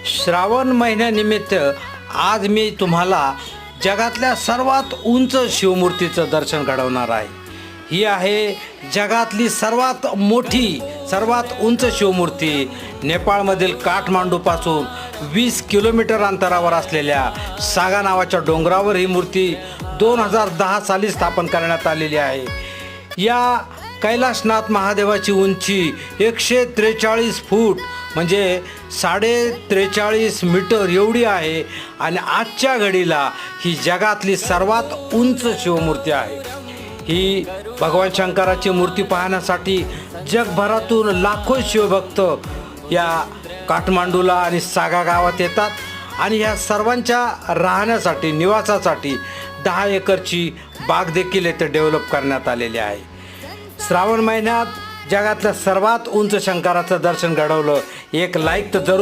श्रावण महिन्यानिमित्त आज मी तुम्हाला जगातल्या सर्वात उंच शिवमूर्तीचं दर्शन घडवणार आहे. ही आहे जगातली सर्वात मोठी सर्वात उंच शिवमूर्ती. नेपाळमधील काठमांडूपासून 20 किलोमीटर अंतरावर असलेल्या सागा नावाच्या डोंगरावर ही मूर्ती 2010 साली स्थापन करण्यात आलेली आहे. या कैलासनाथ महादेवाची उंची 143 फूट म्हणजे 43.5 मीटर एवढी आहे आणि आजच्या घडीला ही जगातली सर्वात उंच शिवमूर्ती आहे. ही भगवान शंकराची मूर्ती पाहण्यासाठी जगभरातून लाखो शिवभक्त या काठमांडूला आणि सागा गावात येतात आणि ह्या सर्वांच्या राहण्यासाठी निवासासाठी 10 एकरची बाग देखील येथे डेव्हलप करण्यात आलेली आहे. श्रावण महिन्यात जगातल्या सर्वात उंच शंकराचं दर्शन घडवलं. एक लाईक तर जरूर